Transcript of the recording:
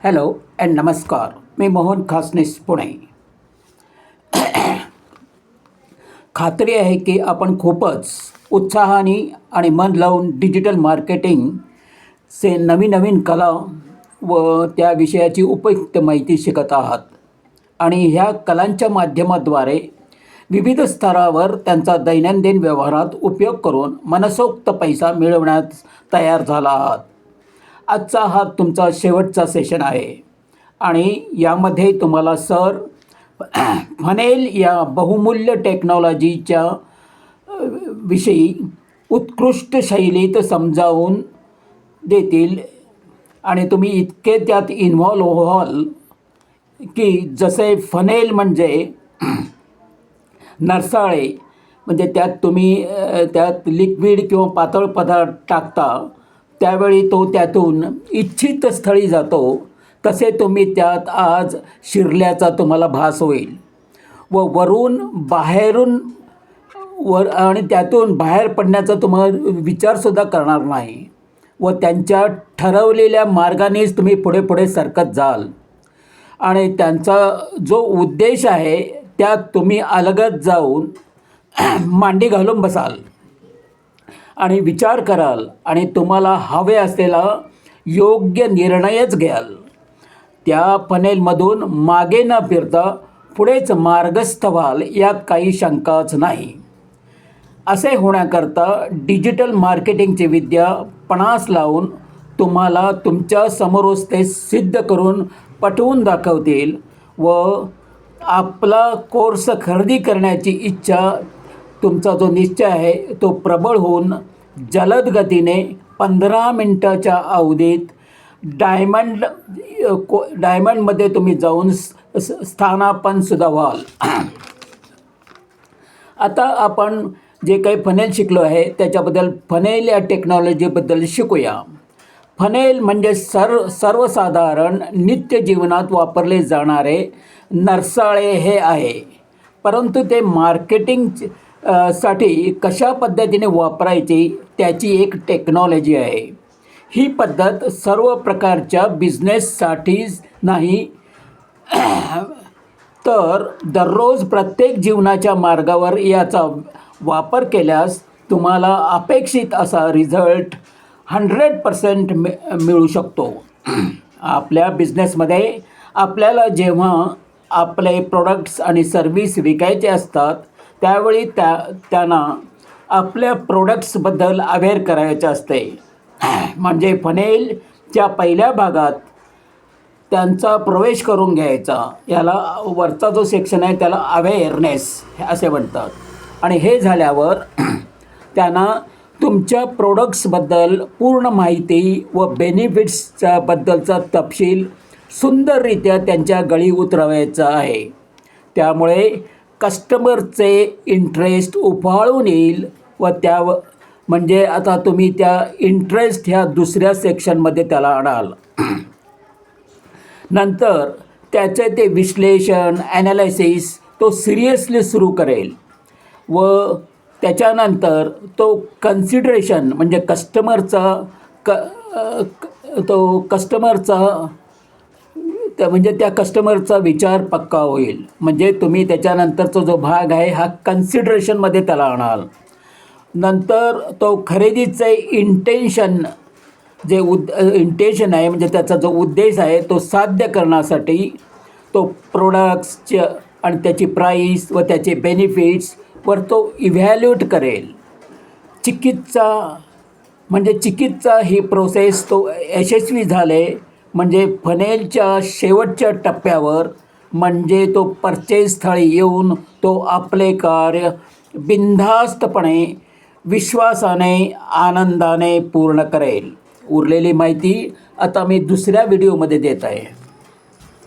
Hello and नमस्कार. मी मोहन खासनीस, पुणे. खात्री आहे की आपण खूपच उत्साहाने आणि मन लावून डिजिटल मार्केटिंगचे नवीन नवीन कला व त्या विषयाची उपयुक्त माहिती शिकत आहात आणि ह्या कलांच्या माध्यमाद्वारे विविध स्तरावर त्यांचा दैनंदिन व्यवहारात उपयोग करून मनसोक्त पैसा मिळवण्यास तयार झाला आहात. आजचा हा तुमचा शेवटचा सेशन आहे आणि यामध्ये तुम्हाला फनेल या बहुमूल्य टेक्नॉलॉजीच्या विषयी उत्कृष्ट शैलीत समजावून देतील आणि तुम्ही इतके त्यात इन्व्हॉल्व व्हाल की जसे फनेल म्हणजे नरसाळे, म्हणजे त्यात तुम्ही त्यात लिक्विड किंवा पातळ पदार्थ टाकता त्यावेळी तो त्यातून इच्छित स्थळी जातो, तसे तुम्ही त्यात आज शिरल्याचा तुम्हाला भास होईल व आणि त्यातून बाहेर पडण्याचा तुम्हाला विचारसुद्धा करणार नाही व त्यांच्या ठरवलेल्या मार्गानेच तुम्ही पुढे पुढे सरकत जाल आणि त्यांचा जो उद्देश आहे त्यात तुम्ही अलगद जाऊन मांडी घालून बसाल आणि विचार कराल आणि तुम्हाला हवे असलेला योग्य निर्णयच घ्याल. त्या फनेलमधून मागे न फिरता पुढेच मार्गस्थ व्हाल, यात काही शंकाच नाही. असे होण्याकरता डिजिटल मार्केटिंगची विद्या पणास लावून तुम्हाला तुमच्या समोरच ते सिद्ध करून पटवून दाखवतील व आपला कोर्स खरेदी करण्याची इच्छा, तुमचा जो निश्चय आहे तो प्रबळ होऊन जलद गतीने 15 मिनिटाच्या अवधीत डायमंडमध्ये तुम्ही जाऊन स्थानापन्नसुद्धा व्हाल. आता आपण जे काही फनेल शिकलो आहे त्याच्याबद्दल, फनेल या टेक्नॉलॉजीबद्दल शिकूया. फनेल म्हणजे सर्वसाधारण नित्य जीवनात वापरले जाणारे नरसाळे हे आहे, परंतु ते मार्केटिंग साठी कशा पद्धतीने वापरायची त्याची एक टेक्नॉलॉजी आहे. ही पद्धत सर्व प्रकारच्या बिझनेससाठीच नाही तर दररोज प्रत्येक जीवनाच्या मार्गावर याचा वापर केल्यास तुम्हाला अपेक्षित असा रिझल्ट 100% मिळू शकतो. आपल्या बिझनेसमध्ये आपल्याला जेव्हा आपले प्रोडक्ट्स आणि सर्व्हिस विकायचे असतात त्यावेळी त्यांना आपल्या प्रोडक्ट्सबद्दल अवेअर करायचे असते. म्हणजे फनेलच्या पहिल्या भागात त्यांचा प्रवेश करून घ्यायचा. याला वरचा जो सेक्शन आहे त्याला अवेअरनेस असे म्हणतात. आणि हे झाल्यावर त्यांना तुमच्या प्रोडक्ट्सबद्दल पूर्ण माहिती व बेनिफिट्सच्या बद्दलचा तपशील सुंदररित्या त्यांच्या गळी उतरवायचा आहे. त्यामुळे कस्टमरचे इंटरेस्ट उफाळून येईल व म्हणजे आता तुम्ही त्या इंटरेस्ट ह्या दुसऱ्या सेक्शनमध्ये त्याला आणाल. नंतर त्याचे ते विश्लेषण, ॲनालिसिस तो सिरियसली सुरू करेल व त्याच्यानंतर तो कन्सिडरेशन म्हणजे त्या कस्टमरचा विचार पक्का होईल. म्हणजे तुम्ही त्याच्यानंतरचा जो भाग आहे हा कन्सिडरेशनमध्ये त्याला आणाल. नंतर तो खरेदीचे इंटेन्शन आहे, म्हणजे त्याचा जो उद्देश आहे तो साध्य करण्यासाठी तो प्रोडक्ट्सचे आणि त्याची प्राईस व त्याचे बेनिफिट्सवर तो इव्हॅल्युएट करेल. चिकित्सा ही प्रोसेस तो यशस्वी झाले म्हणजे फनेलच्या शेवटच्या टप्प्यावर म्हणजे तो परचेस स्थळी येऊन तो आपले कार्य बिनधास्तपणे, विश्वासाने, आनंदाने पूर्ण करेल. उरलेली माहिती आता मी दुसऱ्या व्हिडिओमध्ये देत आहे.